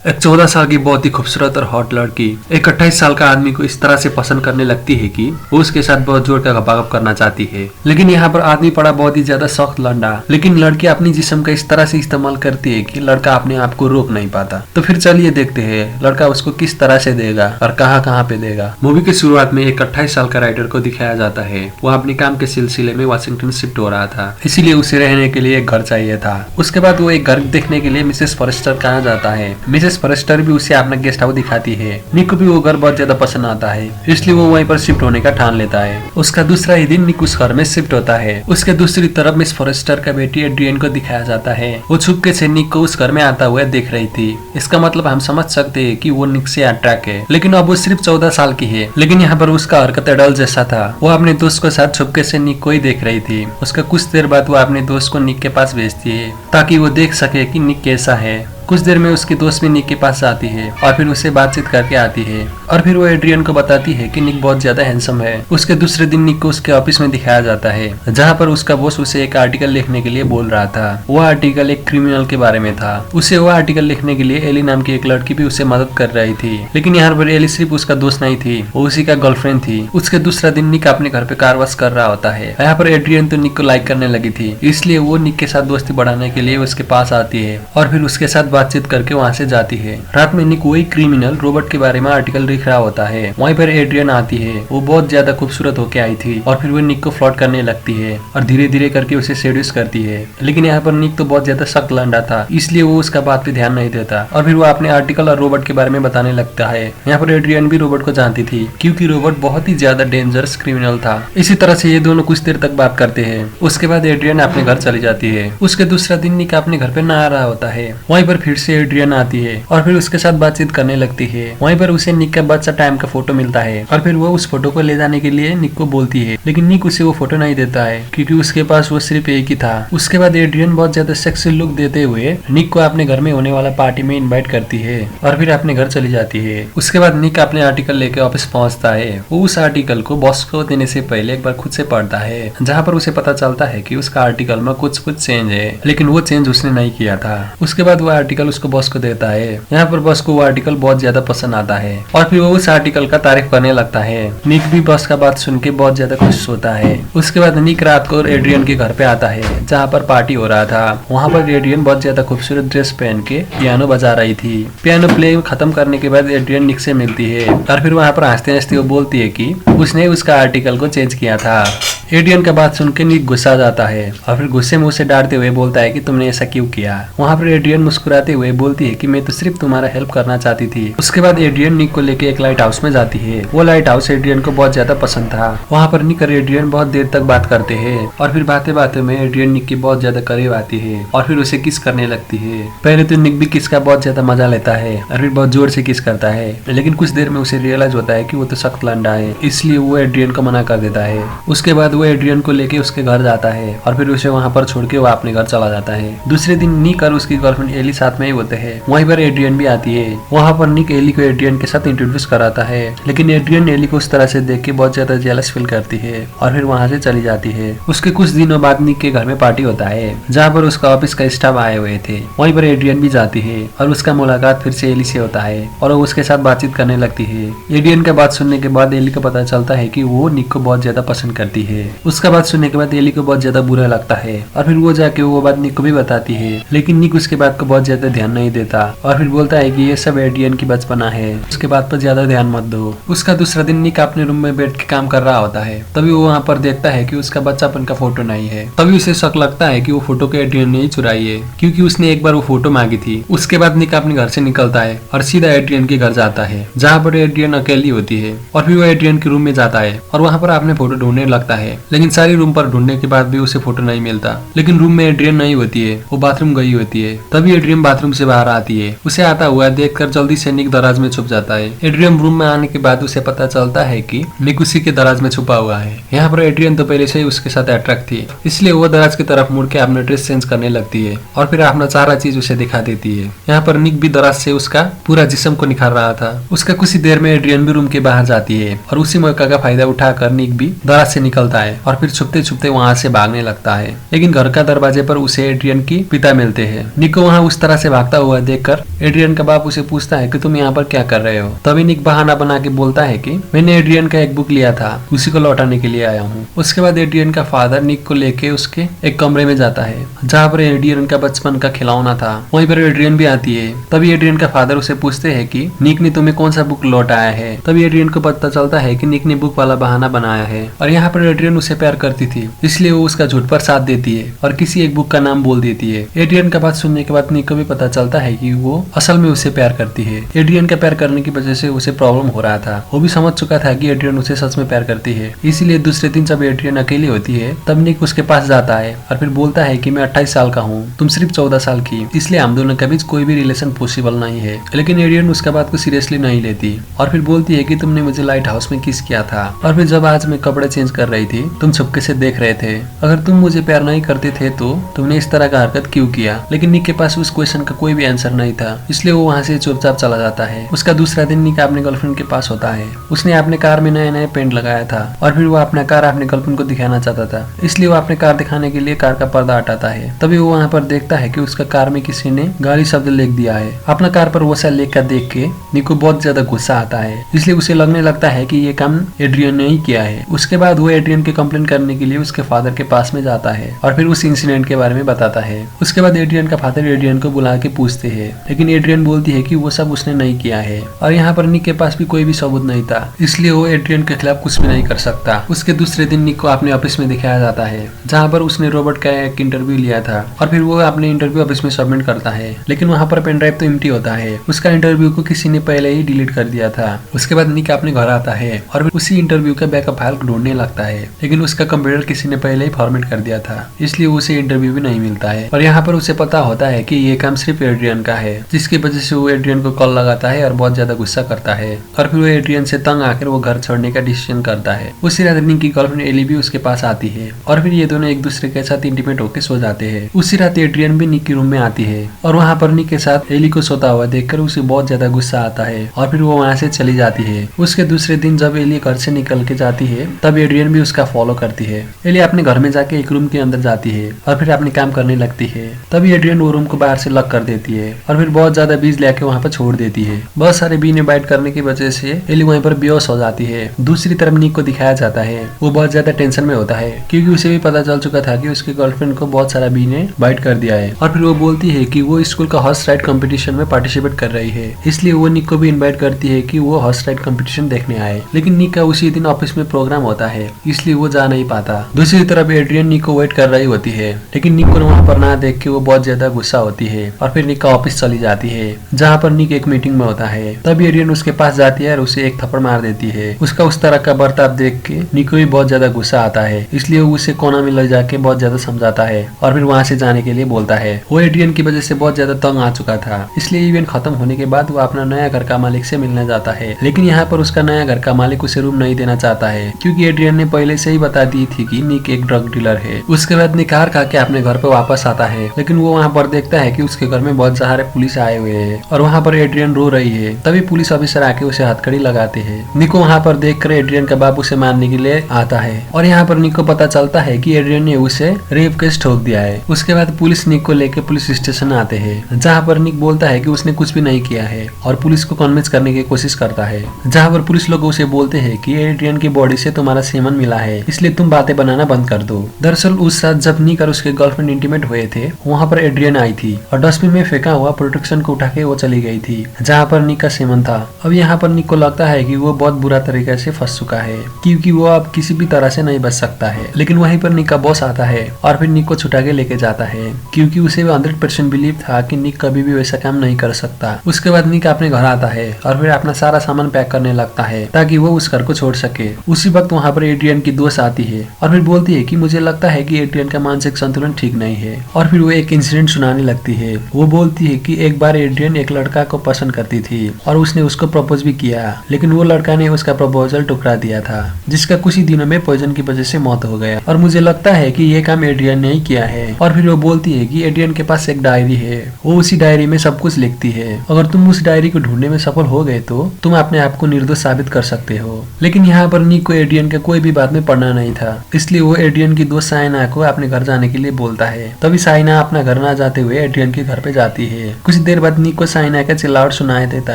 एक 14 साल की बहुत ही खूबसूरत और हॉट लड़की एक 28 साल का आदमी को इस तरह से पसंद करने लगती है कि वो उसके साथ बहुत जोर का गपागप करना चाहती है। लेकिन यहाँ पर आदमी पड़ा बहुत ही ज्यादा सख्त लंडा, लेकिन लड़की अपनी जिस्म का इस तरह से इस्तेमाल करती है कि लड़का अपने आप को रोक नहीं पाता। तो फिर चलिए देखते हैं लड़का उसको किस तरह से देगा और कहाँ पे देगा। मूवी की शुरुआत में एक 28 साल का राइटर को दिखाया जाता है। वो अपने काम के सिलसिले में वाशिंगटन शिफ्ट हो रहा था, इसीलिए उसे रहने के लिए एक घर चाहिए था। उसके बाद वो एक घर देखने के लिए मिसेस फॉरेस्टर कहा जाता है। मिसेस फॉरेस्टर भी उसे अपना गेस्ट हाउस दिखाती है। निक को भी वो घर बहुत ज्यादा पसंद आता है, इसलिए वो वहीं पर शिफ्ट होने का ठान लेता है। उसका दूसरा ही दिन निक उस घर में शिफ्ट होता है। उसके दूसरी तरफ मिस फॉरेस्टर का बेटी एड्रियन को दिखाया जाता है। वो छुपके से निक को उस घर में आता हुआ देख रही थी। इसका मतलब हम समझ सकते हैं कि वो निक से अट्रैक्ट है, लेकिन अब वो सिर्फ 14 साल की है। लेकिन यहाँ पर उसका हरकत एडल्ट जैसा था। वो अपने दोस्त के साथ छुपके से निक को ही देख रही थी। उसका कुछ देर बाद वो अपने दोस्त को निक के पास भेजती है ताकि वो देख सके कि निक कैसा है। कुछ देर में उसकी दोस्त भी निक के पास आती है और फिर उससे बातचीत करके आती है और फिर वो एड्रियन को बताती है कि निक बहुत ज्यादा हैंडसम है। उसके दूसरे दिन निक को उसके ऑफिस में दिखाया जाता है, जहाँ पर उसका बॉस उसे एक आर्टिकल लिखने के लिए बोल रहा था। वो आर्टिकल एक क्रिमिनल के बारे में था। उसे वो आर्टिकल लिखने के लिए एली नाम की एक लड़की भी उसे मदद कर रही थी, लेकिन यहाँ पर एली सिर्फ उसका दोस्त नहीं थी, वो उसी का गर्लफ्रेंड थी। उसके दूसरा दिन निक अपने घर पे कार वॉश कर रहा होता है। यहाँ पर एड्रियन तो निक को लाइक करने लगी थी, इसलिए वो निक के साथ दोस्ती बढ़ाने के लिए उसके पास आती है और फिर उसके साथ बातचीत करके वहाँ से जाती है। रात में निक वही क्रिमिनल रोबोट के बारे में आर्टिकल लिख रहा होता है। वहीं पर एड्रियन आती है। वो बहुत ज्यादा खूबसूरत होके आई थी और फिर वो निक को फ्लर्ट करने लगती है और धीरे धीरे करके उसे सेड्यूस करती है। लेकिन यहाँ पर निक तो बहुत ज्यादा सख्त लंडा था, इसलिए वो उसका बात पे ध्यान नहीं देता और फिर वो अपने आर्टिकल और रोबोट के बारे में बताने लगता है। यहाँ पर एड्रियन भी रोबोट को जानती थी, क्योंकि रोबोट बहुत ही ज्यादा डेंजरस क्रिमिनल था। इसी तरह से ये दोनों कुछ देर तक बात करते हैं। उसके बाद एड्रियन अपने घर चली जाती है। उसके दूसरा दिन निक अपने घर पे नहा रहा होता है। वहीं पर फिर से एड्रियन आती है और फिर उसके साथ बातचीत करने लगती है। वहीं पर उसे निक का बच्चा टाइम का फोटो मिलता है और फिर वो उस फोटो को ले जाने के लिए निक को बोलती है, लेकिन निक उसे वो फोटो नहीं देता है क्योंकि उसके पास वो सिर्फ एक ही था। उसके बाद एड्रियन बहुत ज्यादा सेक्सी लुक देते हुए निक को अपने घर में होने वाला पार्टी में इनवाइट करती है और फिर अपने घर चली जाती है। उसके बाद निक अपने आर्टिकल लेके ऑफिस पहुंचता है। वो उस आर्टिकल को बॉस को देने से पहले एक बार खुद से पढ़ता है, जहाँ पर उसे पता चलता है कि उसका आर्टिकल में कुछ चेंज है, लेकिन वो चेंज उसने नहीं किया था। उसके बाद वो आर्टिकल उसको बॉस को देता है। यहाँ पर बॉस को वो आर्टिकल बहुत ज्यादा पसंद आता है और फिर वो उस आर्टिकल का तारीफ करने लगता है। निक भी बॉस का बात सुन के बहुत ज्यादा खुश होता है। उसके बाद निक रात को एड्रियन के घर पे आता है, जहाँ पर पार्टी हो रहा था। वहाँ पर एड्रियन बहुत ज्यादा खूबसूरत ड्रेस पहन के पियानो बजा रही थी। पियानो प्ले खत्म करने के बाद एड्रियन निक से मिलती है और फिर वहाँ पर हंसते हंसते वो बोलती है कि उसने उसका आर्टिकल को चेंज किया था। एड्रियन का बात सुन के निक गुस्सा जाता है और फिर गुस्से में उसे डांटते हुए बोलता है कि तुमने ऐसा क्यों किया। वहाँ पर एड्रियन मुस्कुराते हुए बोलती है कि मैं तो सिर्फ तुम्हारा हेल्प करना चाहती थी। उसके बाद एड्रियन निक को लेके एक लाइट हाउस में जाती है। वो लाइट हाउस एड्रियन को बहुत ज्यादा पसंद था। वहाँ पर निक और एड्रियन बहुत देर तक बात करते हैं और फिर बातें बातें में एड्रियन निक की बहुत ज्यादा करीब आती है और फिर उसे किस करने लगती है। पहले तो निक भी किस का बहुत ज्यादा मजा लेता है और फिर बहुत जोर से किस करता है, लेकिन कुछ देर में उसे रियलाइज होता है कि वो तो सख्त लंडा है, इसलिए वो एड्रियन को मना कर देता है। उसके बाद वो एड्रियन को लेके उसके घर जाता है और फिर उसे वहाँ पर छोड़ के वो अपने घर चला जाता है। दूसरे दिन निक और उसकी गर्लफ्रेंड एली साथ में ही होते हैं। वहीं पर एड्रियन भी आती है। वहाँ पर निक एली को एड्रियन के साथ इंट्रोड्यूस कराता है, लेकिन एड्रियन एली को उस तरह से देख के बहुत ज्यादा जेलस फील करती है और फिर वहाँ से चली जाती है। उसके कुछ दिनों बाद निक के घर में पार्टी होता है, जहाँ पर उसका ऑफिस का स्टाफ आए हुए थे। वहीं पर एड्रियन भी जाती है और उसका मुलाकात फिर से एली से होता है और वो उसके साथ बातचीत करने लगती है। एड्रियन का बात सुनने के बाद एली को पता चलता है कि वो निक को बहुत ज्यादा पसंद करती है। उसका बात सुनने के बाद एली को बहुत ज्यादा बुरा लगता है और फिर वो जाके वो बात निक को भी बताती है, लेकिन निक उसके बात को बहुत ज्यादा ध्यान नहीं देता और फिर बोलता है कि ये सब एड्रियन की बचपना है, उसके बात पर ज्यादा ध्यान मत दो। उसका दूसरा दिन निक अपने रूम में बैठ के काम कर रहा होता है। तभी वो वहाँ पर देखता है कि उसका बच्चापन का फोटो नहीं है। तभी उसे शक लगता है कि वो फोटो को एड्रियन ने ही चुराई है, क्योंकि उसने एक बार वो फोटो मांगी थी। उसके बाद निक अपने घर से निकलता है और सीधा एड्रियन के घर जाता है, जहाँ पर एड्रियन अकेली होती है और फिर वो एड्रियन के रूम में जाता है और वहाँ पर अपने फोटो ढूंढने लगता है, लेकिन सारी रूम पर ढूंढने के बाद भी उसे फोटो नहीं मिलता। लेकिन रूम में एड्रियन नहीं होती है, वो बाथरूम गई होती है। तभी एड्रियन बाथरूम से बाहर आती है। उसे आता हुआ देखकर जल्दी से निक दराज में छुप जाता है। एड्रियन रूम में आने के बाद उसे पता चलता है कि निक उसी के दराज में छुपा हुआ है। यहाँ पर एड्रियन तो पहले से ही उसके साथ अट्रैक्ट थी, इसलिए वो दराज की तरफ मुड़ के अपना ड्रेस चेंज करने लगती है। है और फिर अपना सारा चीज उसे दिखा देती है। यहाँ पर निक भी दराज से उसका पूरा जिस्म को निखार रहा था। उसका कुछ ही देर में एड्रियन भी रूम के बाहर जाती है और उसी मौका का फायदा उठाकर निक भी दराज से निकलता है और फिर छुपते छुपते वहाँ से भागने लगता है। लेकिन घर का दरवाजे पर उसे एड्रियन की पिता मिलते हैं। निक को वहाँ उस तरह से भागता हुआ देखकर एड्रियन का बाप उसे पूछता है कि तुम यहाँ पर क्या कर रहे हो। तभी निक बहाना बना के बोलता है कि मैंने एड्रियन का एक बुक लिया था, उसी को लौटाने के लिए आया हूँ। उसके बाद एड्रियन का फादर निक को लेके उसके एक कमरे में जाता है जहाँ पर एड्रियन का बचपन का खिलौना था। वहीं पर एड्रियन भी आती है। तभी एड्रियन का फादर उसे पूछते हैं कि निक ने तुम्हें कौन सा बुक लौटाया है। तभी एड्रियन को पता चलता है कि निक ने बुक वाला बहाना बनाया है और यहाँ पर एड्रियन उसे प्यार करती थी, इसलिए वो उसका झूठ पर साथ देती है और किसी एक बुक का नाम बोल देती है। एड्रियन का बात सुनने के बाद निक को भी पता चलता है कि वो असल में उसे प्यार करती है। एड्रियन का प्यार करने की वजह से उसे प्रॉब्लम हो रहा था। वो भी समझ चुका था कि एड्रियन उसे सच में प्यार करती है, इसीलिए दूसरे दिन जब एड्रियन अकेली होती है तब निक उसके पास जाता है और फिर बोलता है कि मैं 28 साल का हूँ, तुम सिर्फ 14 साल की, इसलिए हम दोनों के बीच कोई भी रिलेशन पॉसिबल नहीं है। लेकिन एड्रियन उसका बात को सीरियसली नहीं लेती और फिर बोलती है कि तुमने मुझे लाइट हाउस में किस किया था और फिर जब आज मैं कपड़े चेंज कर रही थी तुम चुपके से देख रहे थे। अगर तुम मुझे प्यार नहीं करते थे तो तुमने इस तरह का हरकत क्यों किया। लेकिन निक के पास उस क्वेश्चन का कोई भी आंसर नहीं था, इसलिए वो वहाँ से चुपचाप चला जाता है। उसका दूसरा दिन निक अपने गर्लफ्रेंड के पास होता है। उसने अपने कार में नए नए पेंट लगाया था और फिर वो अपना कार अपने गर्लफ्रेंड को दिखाना चाहता था, इसलिए वो अपने कार दिखाने के लिए कार का पर्दा हटाता है। तभी वो वहाँ पर देखता है कि उसका कार में किसी ने गाली शब्द लिख दिया है। अपना कार पर वैसा लिख कर देख के निक को बहुत ज्यादा गुस्सा आता है, इसलिए उसे लगने लगता है कि ये काम एड्रियन ने ही किया है। उसके बाद वो एड्रियन की कंप्लेंट करने के लिए उसके फादर के पास में जाता है और फिर उस इंसिडेंट के बारे में बताता है। उसके बाद एड्रियन का फादर एड्रियन को बुला के पूछते हैं, लेकिन एड्रियन बोलती है कि वो सब उसने नहीं किया है और यहाँ पर निक के पास भी कोई भी सबूत नहीं था, इसलिए वो एड्रियन के खिलाफ कुछ भी नहीं कर सकता। उसके दूसरे दिन निक को अपने ऑफिस में दिखाया जाता है जहाँ पर उसने रॉबर्ट का एक इंटरव्यू लिया था और फिर वो अपने इंटरव्यू ऑफिस में सबमिट करता है। लेकिन वहाँ पर पेन ड्राइव तो एम्प्टी होता है, उसका इंटरव्यू को किसी ने पहले ही डिलीट कर दिया था। उसके बाद निक अपने घर आता है और फिर उसी इंटरव्यू का बैकअप फाइल ढूंढने लगता है, लेकिन उसका कंप्यूटर किसी ने पहले ही फॉर्मेट कर दिया था, इसलिए उसे इंटरव्यू भी नहीं मिलता है। और यहाँ पर उसे पता होता है कि ये काम सिर्फ एड्रियन का है, जिसकी वजह से वो एड्रियन को कॉल लगाता है और बहुत ज्यादा गुस्सा करता है और फिर वो एड्रियन से तंग आकर वो घर छोड़ने का डिसीजन करता है। उसी रात निक की गर्लफ्रेंड एली भी उसके पास आती है और फिर ये दोनों एक दूसरे के साथ इंटीमेट होकर सो जाते हैं। उसी रात एड्रियन भी निक के रूम में आती है और वहाँ पर निक के साथ एली को सोता हुआ देखकर उसे बहुत ज्यादा गुस्सा आता है और फिर वो वहाँ से चली जाती है। उसके दूसरे दिन जब एली घर से निकल के जाती है तब एड्रियन भी उसका फॉलो करती है। एली अपने घर में जाके एक रूम के अंदर जाती है और फिर अपने काम करने लगती है। तभी एड्रियन वो रूम को बाहर से लॉक कर देती है और फिर बहुत ज्यादा बीज लेके वहाँ पर छोड़ देती है। बहुत सारे बी ने बाइट करने की वजह से एली वहीं पर बेहोश हो जाती है। दूसरी तरफ निक को दिखाया जाता है, वो बहुत ज्यादा टेंशन में होता है क्योंकि उसे भी पता चल चुका था कि उसके गर्लफ्रेंड को बहुत सारा बी ने बाइट कर दिया है और फिर वो बोलती है कि वो स्कूल का हॉर्स राइड कंपटीशन में पार्टिसिपेट कर रही है, इसलिए वो निक को भी इनवाइट करती है कि वो हॉर्स राइड कंपटीशन देखने आए। लेकिन निक का उसी दिन ऑफिस में प्रोग्राम होता है, इसलिए वो जा नहीं पाता। दूसरी तरफ एड्रियन निक को वेट कर रही होती है, लेकिन निक को वहाँ पर ना देख के वो बहुत ज्यादा गुस्सा होती है और फिर निक का ऑफिस चली जाती है जहाँ पर निक एक मीटिंग में होता है। तब एड्रियन उसके पास जाती है और उसे एक थप्पड़ मार देती है। उसका उस तरह का बर्ताव देख के निक को भी बहुत ज्यादा गुस्सा आता है, इसलिए वो उसे कोना में ले जाके बहुत ज्यादा समझाता है और फिर वहाँ से जाने के लिए बोलता है। वो एड्रियन की वजह से बहुत ज्यादा तंग आ चुका था, इसलिए इवेंट खत्म होने के बाद वो अपना नया घर का मालिक से मिलने जाता है। लेकिन यहाँ पर उसका नया घर का मालिक उसे रूम नहीं देना चाहता है क्योंकि एड्रियन ने पहले से ही बता दी थी कि निक एक ड्रग डीलर है। उसके बाद निक हार खा के अपने घर पे वापस आता है, लेकिन वो वहाँ पर देखता है कि उसके घर में बहुत सारे पुलिस आए हुए हैं और वहाँ पर एड्रियन रो रही है। तभी पुलिस ऑफिसर आके उसे हथकड़ी लगाते हैं। निक को वहाँ पर देखकर एड्रियन का बाप उसे मारने के लिए आता है और यहाँ पर निक को पता चलता है कि एड्रियन ने उसे रेप केस ठोक दिया है। उसके बाद पुलिस निक को लेकर पुलिस स्टेशन आते हैं जहाँ पर निक बोलता है कि उसने कुछ भी नहीं किया है और पुलिस को कन्विंस करने की कोशिश करता है। जहाँ पर पुलिस लोग उसे बोलते हैं कि एड्रियन की बॉडी से तुम्हारा सेमन मिला है, इसलिए तुम बातें बनाना बंद कर दो। दरअसल उस रात जब निक और उसके गर्लफ्रेंड इंटीमेट हुए थे वहाँ पर एड्रियन आई थी और डस्टबिन में फेंका हुआ प्रोटेक्शन को उठा के वो चली गई थी जहाँ पर निक का सेमन था। अब यहाँ पर निक को लगता है कि वो बहुत बुरा तरीके से फंस चुका है क्योंकि वो अब किसी भी तरह से नहीं बच सकता है। लेकिन वहीं पर निक का बॉस आता है और फिर निक को छुटा के लेके जाता है क्योंकि उसे 100% बिलीव था कि निक कभी भी वैसा काम नहीं कर सकता। उसके बाद निक अपने घर आता है और फिर अपना सारा सामान पैक करने लगता है ताकि वो उस घर को छोड़ सके। उसी वक्त वहाँ पर एड्रियन की दोस्त आती है और फिर बोलती है कि मुझे लगता है कि एड्रियन का मानसिक संतुलन ठीक नहीं है और फिर वो एक इंसिडेंट सुनाने लगती है। वो बोलती है कि एक बार एड्रियन एक लड़का को पसंद करती थी और उसने उसको प्रपोज भी किया, लेकिन वो लड़का ने उसका प्रपोजल टुकरा दिया था जिसका कुछ ही दिनों में पॉइजन की वजह से मौत हो गया और मुझे लगता है कि ये काम एड्रियन ने ही किया है। और फिर वो बोलती बोलती है कि एड्रियन के पास एक डायरी है, वो उसी डायरी में सब कुछ लिखती है। अगर तुम उस डायरी को ढूंढने में सफल हो गए तो तुम अपने आप को निर्दोष साबित कर सकते हो। लेकिन यहाँ पर निक को एड्रियन का कोई भी बात में पढ़ना नहीं था, इसलिए वो एड्रियन की दोस्त साइना को अपने घर जाने के लिए बोलता है। तभी साइना अपना घर ना जाते हुए एड्रियन के घर पे जाती है। कुछ देर बाद निक को साइना का चिल्लाहट सुनाई देता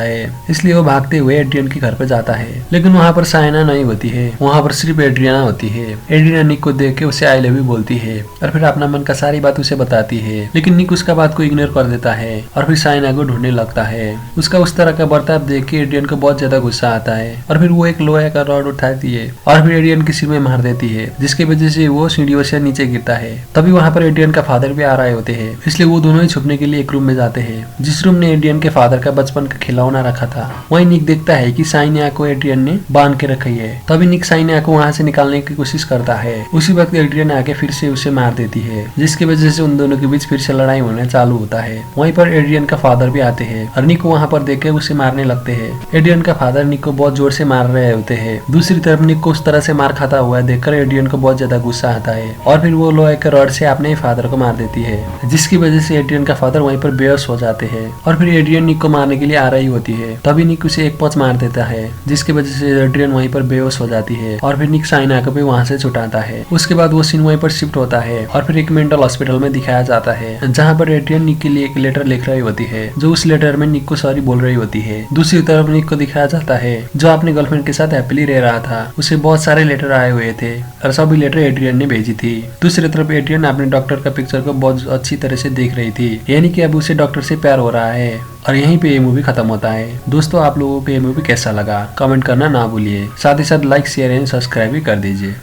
है, इसलिए वो भागते हुए एड्रियन के घर पे जाता है। लेकिन वहाँ पर साइना नहीं होती है, वहाँ पर सिर्फ एड्रियाना होती है। एड्रियाना निक को देख के उसे आई लव यू बोलती है और फिर अपना मन का सारी बात उसे बताती है। लेकिन निक उसका बात को इग्नोर कर देता है और फिर साइना को ढूंढने लगता है। उसका उस तरह का बर्ताव देख के एड्रियन को बहुत ज्यादा गुस्सा आता है और फिर वो एक लोहे का रॉड उठाती है और फिर एड्रियन के सिर में मार देती है, जिसकी वजह से वो सीढ़ियों से नीचे गिरता है। तभी वहाँ पर एड्रियन का फादर भी आ रहे होते हैं, इसलिए वो दोनों ही छुपने के लिए एक रूम में जाते हैं, जिस रूम ने एड्रियन के फादर का बचपन का खिलौना रखा था। वहीं निक देखता है कि साइना को एड्रियन ने बांध के रखी है। तभी निक साइना को वहाँ से निकालने की कोशिश करता है। उसी वक्त एड्रियन आके फिर से उसे मार देती है, जिसकी वजह से उन दोनों के बीच फिर से लड़ाई होना चालू होता है। वहीं पर एड्रियन का फादर भी आते हैं और निक को वहाँ पर देख के उसे मारने लगते हैं। एड्रियन का फादर निक को बहुत जोर से मार रहे होते हैं। दूसरी तरफ निक को उस तरह से मार खाता हुआ देखकर एड्रियन को बहुत ज्यादा गुस्सा आता है और फिर वो लोहे के रॉड से अपने फादर को मार देती है, जिसकी वजह से एड्रियन का फादर वहीं पर बेहोश हो जाते हैं और फिर एड्रियन निक को मारने के लिए आ रही होती है। तभी निक उसे एक पंच मार देता है, जिसकी वजह से एड्रियन वहीं पर बेहोश हो जाती है और फिर निक साइना को भी वहाँ से छुटाता है। उसके बाद वो सीन वहीं पर शिफ्ट होता है और फिर एक मेंटल हॉस्पिटल में दिखाया जाता है, जहाँ पर एड्रियन निक के लिए एक लेटर लिख रही होती है, जो उस लेटर में निक को सॉरी बोल रही होती है। दूसरी तरफ निक को दिखाया जाता है, जो अपने गर्लफ्रेंड के साथ हैप्पीली रह रहा था। उसे बहुत सारे लेटर आए हुए थे और सभी लेटर एड्रियन ने भेजी थी। दूसरी तरफ एड्रियन अपने डॉक्टर का पिक्चर को बहुत अच्छी तरह से देख रही थी, यानी कि अब उसे डॉक्टर से प्यार हो रहा है। और यहीं पे ये मूवी खत्म होता है। दोस्तों, आप लोगों को ये मूवी कैसा लगा कमेंट करना ना भूलिए। साथ ही साथ लाइक शेयर एंड सब्सक्राइब भी कर दीजिए।